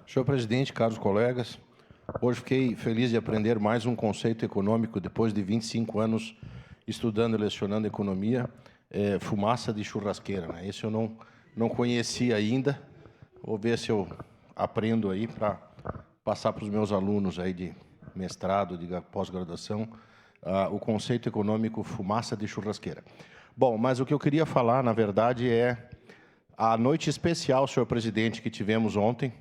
Senhor presidente, caros colegas, hoje fiquei feliz de aprender mais um conceito econômico depois de 25 anos estudando e lecionando economia, fumaça de churrasqueira, né? Esse eu não conhecia ainda. Vou ver se eu aprendo aí para passar para os meus alunos aí de mestrado, de pós-graduação, o conceito econômico fumaça de churrasqueira. Bom, mas o que eu queria falar, na verdade, é a noite especial, senhor presidente, que tivemos ontem,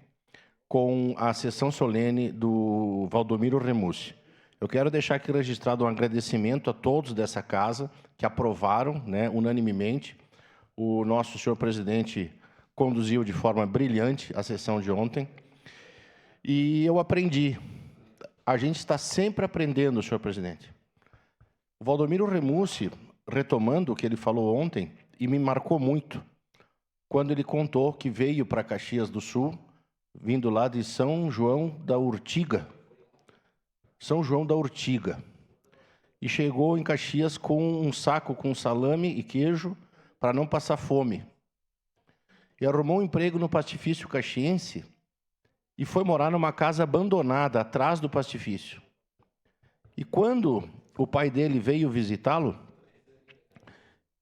com a sessão solene do Valdomiro Remussi. Eu quero deixar aqui registrado um agradecimento a todos dessa casa que aprovaram, né, unanimemente. O nosso senhor presidente conduziu de forma brilhante a sessão de ontem. E eu aprendi. A gente está sempre aprendendo, senhor presidente. O Valdomiro Remussi, retomando o que ele falou ontem, e me marcou muito, quando ele contou que veio para Caxias do Sul, vindo lá de São João da Urtiga. São João da Urtiga. E chegou em Caxias com um saco com salame e queijo para não passar fome. E arrumou um emprego no pastifício caxiense e foi morar numa casa abandonada atrás do pastifício. E quando o pai dele veio visitá-lo,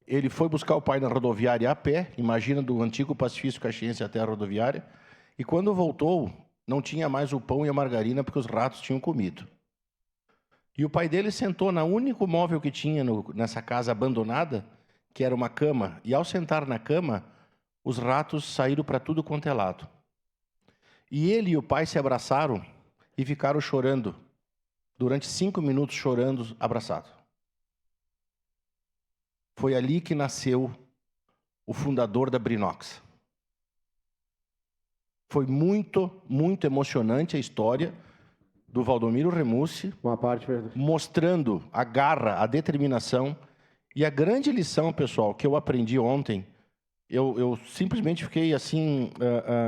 ele foi buscar o pai na rodoviária a pé, imagina, do antigo pastifício caxiense até a rodoviária, e quando voltou, não tinha mais o pão e a margarina porque os ratos tinham comido. E o pai dele sentou no único móvel que tinha nessa casa abandonada, que era uma cama, e ao sentar na cama, os ratos saíram para tudo quanto é lado. E ele e o pai se abraçaram e ficaram chorando, durante 5 minutos chorando, abraçados. Foi ali que nasceu o fundador da Brinox. Foi muito, muito emocionante a história do Valdomiro Remussi, mostrando a garra, a determinação e a grande lição, pessoal, que eu aprendi ontem. Eu simplesmente fiquei assim,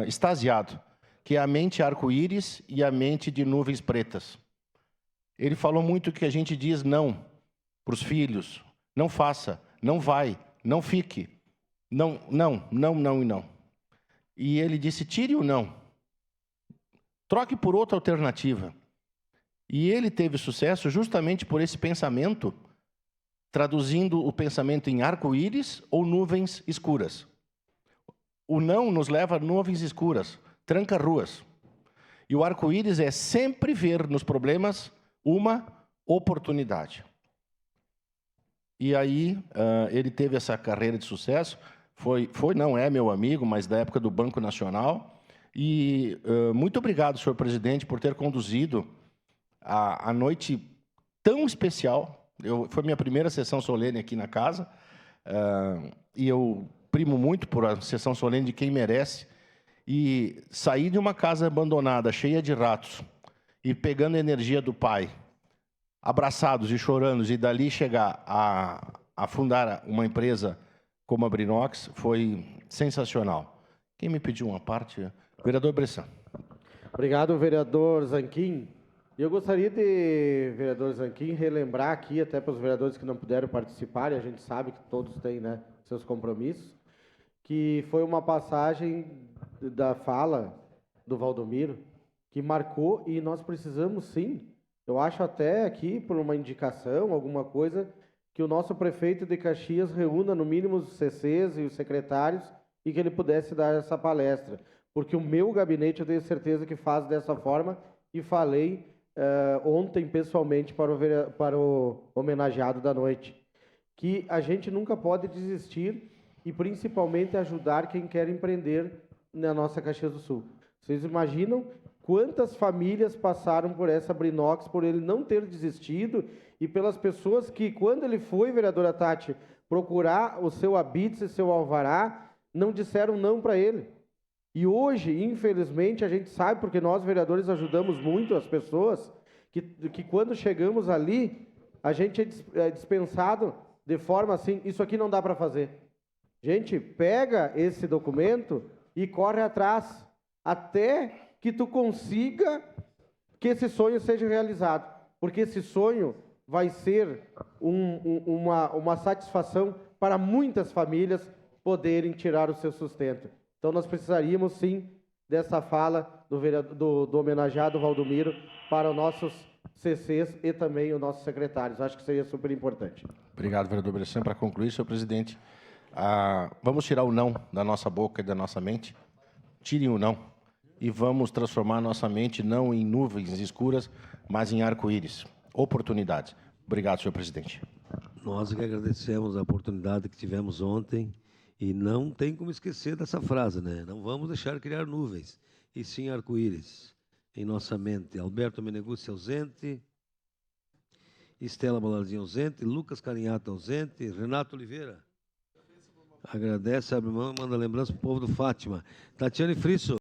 extasiado, que é a mente arco-íris e a mente de nuvens pretas. Ele falou muito que a gente diz não para os filhos, não faça, não vai, não fique, não e não. E ele disse, tire o não, troque por outra alternativa. E ele teve sucesso justamente por esse pensamento, traduzindo o pensamento em arco-íris ou nuvens escuras. O não nos leva a nuvens escuras, tranca ruas. E o arco-íris é sempre ver nos problemas uma oportunidade. E aí ele teve essa carreira de sucesso, não é meu amigo, mas da época do Banco Nacional. E muito obrigado, senhor presidente, por ter conduzido a noite tão especial. Foi minha primeira sessão solene aqui na casa, e eu primo muito por a sessão solene de quem merece. E sair de uma casa abandonada, cheia de ratos, e pegando a energia do pai, abraçados e chorando, e dali chegar a fundar uma empresa como a Brinox, foi sensacional. Quem me pediu uma parte? Vereador Bressan. Obrigado, vereador Zanquim. Eu gostaria de, vereador Zanquim, relembrar aqui, até para os vereadores que não puderam participar, e a gente sabe que todos têm, né, seus compromissos, que foi uma passagem da fala do Valdomiro que marcou, e nós precisamos sim, eu acho até aqui, por uma indicação, alguma coisa, que o nosso prefeito de Caxias reúna no mínimo os CCs e os secretários e que ele pudesse dar essa palestra. Porque o meu gabinete, eu tenho certeza que faz dessa forma, e falei ontem pessoalmente para o homenageado da noite, que a gente nunca pode desistir e principalmente ajudar quem quer empreender na nossa Caxias do Sul. Vocês imaginam quantas famílias passaram por essa Brinox, por ele não ter desistido, e pelas pessoas que, quando ele foi, vereadora Tati, procurar o seu habite, seu alvará, não disseram não para ele. E hoje, infelizmente, a gente sabe, porque nós, vereadores, ajudamos muito as pessoas, que quando chegamos ali, a gente é dispensado de forma assim, isso aqui não dá para fazer. Gente, pega esse documento e corre atrás, até que tu consiga que esse sonho seja realizado. Porque esse sonho vai ser uma satisfação para muitas famílias poderem tirar o seu sustento. Então, nós precisaríamos, sim, dessa fala do homenageado Valdomiro para os nossos CCs e também os nossos secretários. Acho que seria super importante. Obrigado, vereador Bressan. Para concluir, senhor presidente, vamos tirar o não da nossa boca e da nossa mente. Tirem o não e vamos transformar a nossa mente não em nuvens escuras, mas em arco-íris. Oportunidades. Obrigado, senhor presidente. Nós que agradecemos a oportunidade que tivemos ontem e não tem como esquecer dessa frase, né? Não vamos deixar criar nuvens, e sim arco-íris em nossa mente. Alberto Meneguzzi ausente, Estela Balardim ausente, Lucas Carinhato ausente, Renato Oliveira agradece, abre mão e manda lembrança para o povo do Fátima. Tatiane Frisso.